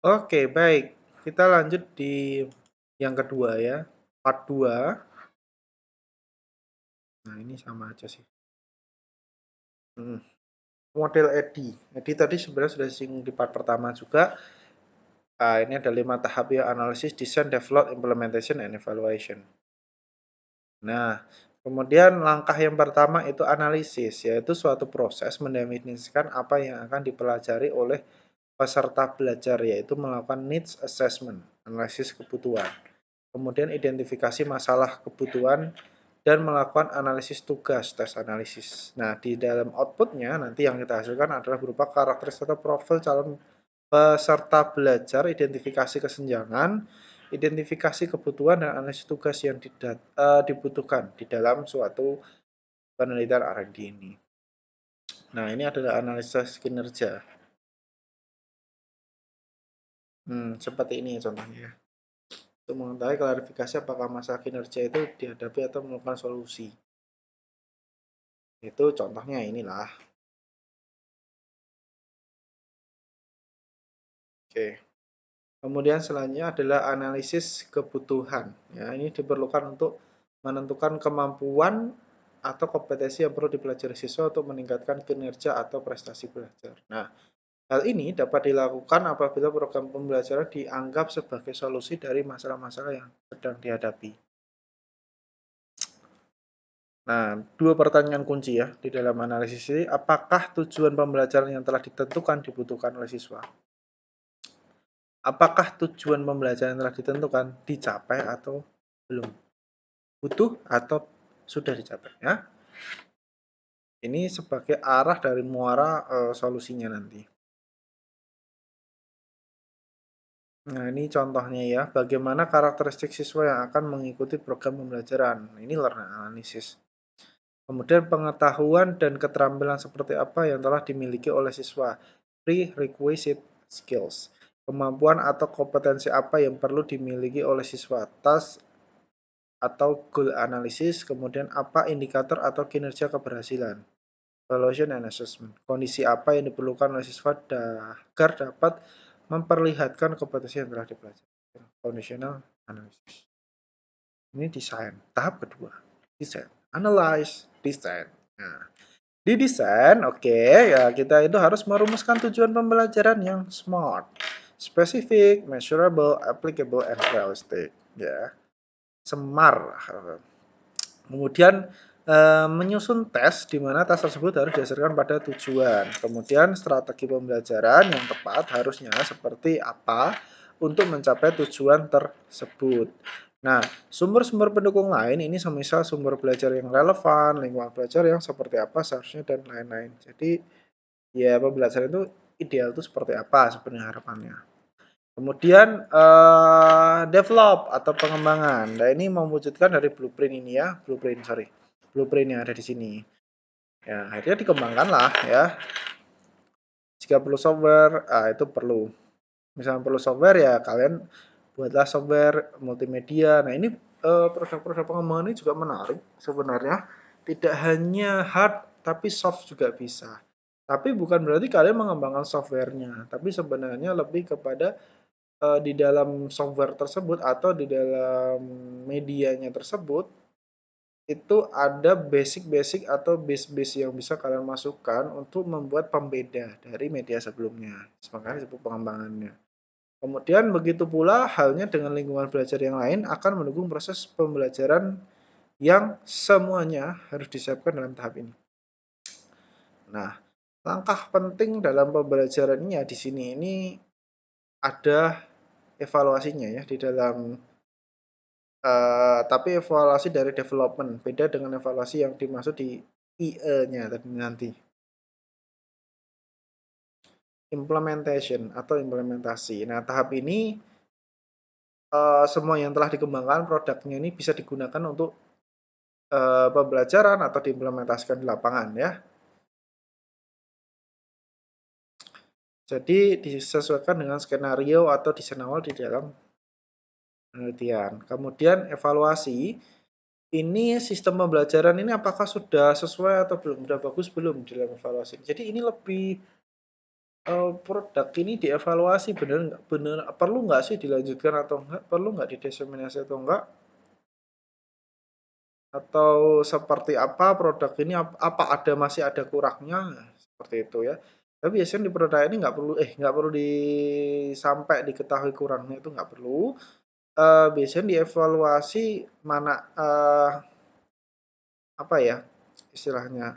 Oke, baik. Kita lanjut di yang kedua ya, part 2. Nah, ini sama aja sih. Mhm. Model EDI. EDI tadi sebenarnya sudah disinggung di part pertama juga. Ini ada 5 tahap ya, analisis, design, develop, implementation, and evaluation. Nah, kemudian langkah yang pertama itu analisis, yaitu suatu proses mendefinisikan apa yang akan dipelajari oleh peserta belajar, yaitu melakukan needs assessment, analisis kebutuhan. Kemudian identifikasi masalah kebutuhan dan melakukan analisis tugas, tes analisis. Nah, di dalam outputnya nanti yang kita hasilkan adalah berupa karakteristik atau profil calon peserta belajar, identifikasi kesenjangan, identifikasi kebutuhan dan analisis tugas yang dibutuhkan di dalam suatu penelitian R&D ini. Nah, ini adalah analisis kinerja. Seperti ini contohnya. Untuk mengetahui klarifikasi apakah masalah kinerja itu dihadapi atau menemukan solusi. Itu contohnya inilah. Oke. Kemudian selanjutnya adalah analisis kebutuhan. Ya, ini diperlukan untuk menentukan kemampuan atau kompetensi yang perlu dipelajari siswa untuk meningkatkan kinerja atau prestasi belajar. Nah, hal ini dapat dilakukan apabila program pembelajaran dianggap sebagai solusi dari masalah-masalah yang sedang dihadapi. Nah, dua pertanyaan kunci ya di dalam analisis ini, apakah tujuan pembelajaran yang telah ditentukan dibutuhkan oleh siswa? Apakah tujuan pembelajaran yang telah ditentukan dicapai atau belum? Butuh atau sudah dicapai ya? Ini sebagai arah dari muara solusinya nanti. Nah, ini contohnya ya, bagaimana karakteristik siswa yang akan mengikuti program pembelajaran. Ini learning analysis. Kemudian pengetahuan dan keterampilan seperti apa yang telah dimiliki oleh siswa. Prerequisite skills. Kemampuan atau kompetensi apa yang perlu dimiliki oleh siswa. Task atau goal analysis. Kemudian apa indikator atau kinerja keberhasilan. Evaluation and assessment. Kondisi apa yang diperlukan oleh siswa agar dapat memperlihatkan kompetensi yang telah dipelajari. Foundational analysis. Ini desain. Tahap kedua. Desain. Analyze. Desain. Nah, di desain, oke, ya kita itu harus merumuskan tujuan pembelajaran yang smart, specific, measurable, applicable, and realistic. Ya, semar. Kemudian menyusun tes di mana tes tersebut harus didasarkan pada tujuan. Kemudian strategi pembelajaran yang tepat harusnya seperti apa untuk mencapai tujuan tersebut. Nah, sumber-sumber pendukung lain ini semisal sumber belajar yang relevan, lingkungan belajar yang seperti apa seharusnya dan lain-lain. Jadi ya pembelajaran itu ideal itu seperti apa sebenarnya harapannya. Kemudian develop atau pengembangan. Nah, ini mewujudkan dari blueprint ini ya, blueprint yang ada di sini. Ya, akhirnya dikembangkan lah ya. Jika perlu software, itu perlu. Misalnya perlu software ya kalian buatlah software multimedia. Nah, ini produk-produk pengembangan ini juga menarik sebenarnya. Tidak hanya hard tapi soft juga bisa. Tapi bukan berarti kalian mengembangkan softwarenya, tapi sebenarnya lebih kepada di dalam software tersebut atau di dalam medianya tersebut, itu ada basic-basic atau base-base yang bisa kalian masukkan untuk membuat pembeda dari media sebelumnya. Makanya disebut pengembangannya. Kemudian begitu pula halnya dengan lingkungan belajar yang lain akan mendukung proses pembelajaran yang semuanya harus disiapkan dalam tahap ini. Nah, langkah penting dalam pembelajaran ini ya di sini ini ada evaluasinya ya di dalam tapi evaluasi dari development, beda dengan evaluasi yang dimaksud di IE-nya tadi nanti. Implementation atau implementasi. Nah, tahap ini semua yang telah dikembangkan produknya ini bisa digunakan untuk pembelajaran atau diimplementasikan di lapangan ya. Jadi disesuaikan dengan skenario atau desain awal di dalam penelitian. Kemudian evaluasi. Ini sistem pembelajaran ini apakah sudah sesuai atau belum? Sudah bagus belum dalam evaluasi? Jadi ini lebih Produk ini dievaluasi bener perlu nggak sih dilanjutkan atau enggak, perlu nggak didiseminasi atau enggak, atau seperti apa produk ini, apa ada masih ada kurangnya, nah, seperti itu ya. Tapi biasanya di produk ini nggak perlu sampai diketahui kurangnya itu nggak perlu. Biasanya dievaluasi mana, apa ya istilahnya,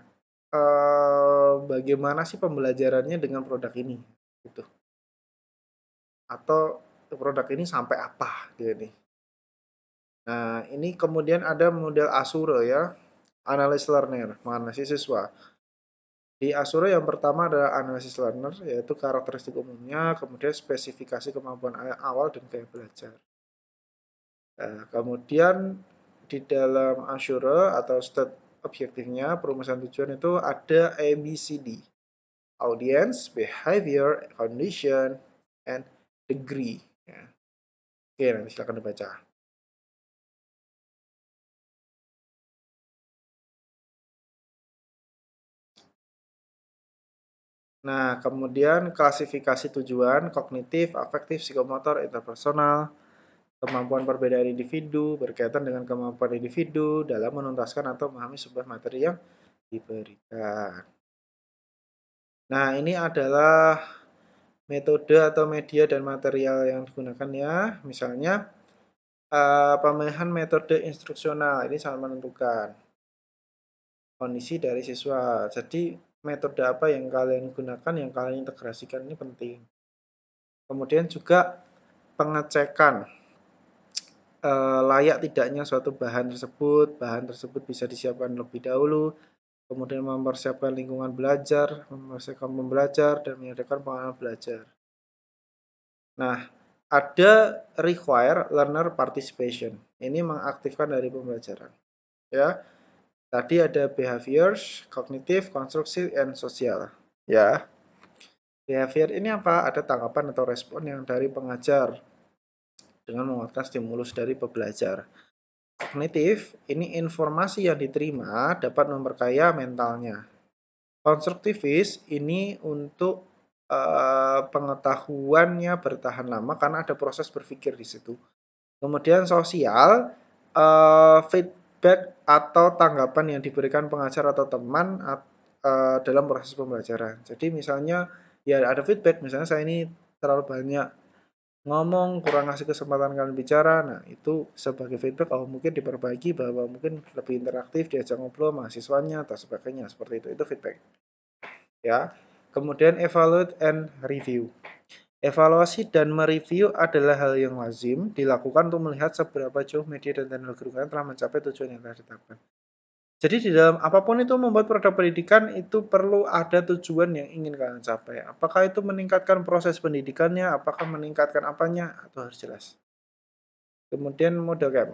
bagaimana sih pembelajarannya dengan produk ini, gitu. Atau produk ini sampai apa dia nih. Nah, ini kemudian ada model Asura ya, analysis learner, menganalisis siswa. Di Asura yang pertama adalah analisis learner, yaitu karakteristik umumnya, kemudian spesifikasi kemampuan awal dan gaya belajar. Nah, kemudian di dalam Asura atau state objektifnya, perumusan tujuan itu ada ABCD. Audience, behavior, condition, and degree. Ya. Oke, nanti silakan dibaca. Nah, kemudian klasifikasi tujuan kognitif, afektif, psikomotor, interpersonal, kemampuan perbedaan individu berkaitan dengan kemampuan individu dalam menuntaskan atau memahami sebuah materi yang diberikan. Nah, ini adalah metode atau media dan material yang digunakan ya. Misalnya, pemilihan metode instruksional ini sangat menentukan kondisi dari siswa. Jadi, metode apa yang kalian gunakan, yang kalian integrasikan ini penting. Kemudian juga pengecekan layak tidaknya suatu bahan tersebut bisa disiapkan lebih dahulu, kemudian mempersiapkan lingkungan belajar, mempersiapkan pembelajar, dan menyediakan pengalaman belajar. Nah, ada require learner participation. Ini mengaktifkan dari pembelajaran. Ya, tadi ada behaviors, kognitif, konstruksi, and sosial. Ya, behavior ini apa? Ada tanggapan atau respon yang dari pengajar dengan menguatkan stimulus dari pembelajar. Kognitif, ini informasi yang diterima dapat memperkaya mentalnya. Konstruktivis, ini untuk pengetahuannya bertahan lama karena ada proses berpikir di situ. Kemudian sosial, feedback atau tanggapan yang diberikan pengajar atau teman dalam proses pembelajaran. Jadi misalnya ya ada feedback, misalnya saya ini terlalu banyak ngomong, kurang ngasih kesempatan kalian bicara. Nah, itu sebagai feedback, oh mungkin diperbaiki bahwa mungkin lebih interaktif diajak ngobrol mahasiswanya atau sebagainya. Seperti itu feedback. Ya. Kemudian evaluate and review. Evaluasi dan mereview adalah hal yang lazim dilakukan untuk melihat seberapa jauh media dan teknologi kalian telah mencapai tujuan yang telah ditetapkan. Jadi di dalam apapun itu membuat produk pendidikan itu perlu ada tujuan yang ingin kalian capai. Apakah itu meningkatkan proses pendidikannya, apakah meningkatkan apanya, atau harus jelas. Kemudian model CAM.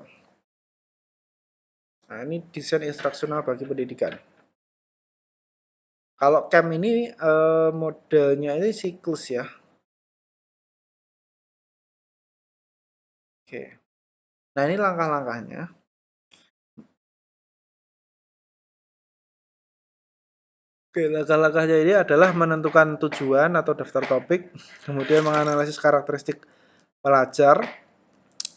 Nah, ini desain instruksional bagi pendidikan. Kalau CAM ini modelnya ini siklus ya. Oke. Nah, ini langkah-langkahnya. Oke, langkah-langkahnya ini adalah menentukan tujuan atau daftar topik, kemudian menganalisis karakteristik pelajar,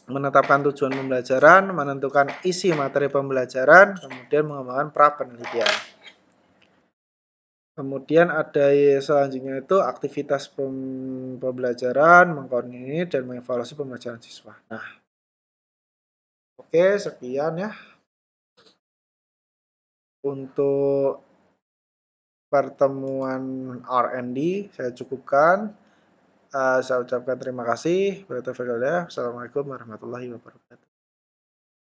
menetapkan tujuan pembelajaran, menentukan isi materi pembelajaran, kemudian mengembangkan pra penelitian. Kemudian ada selanjutnya itu aktivitas pembelajaran, mengkoordinir dan mengevaluasi pembelajaran siswa. Nah, oke, sekian ya untuk pertemuan R&D saya cukupkan. Saya ucapkan terima kasih. Assalamualaikum warahmatullahi wabarakatuh.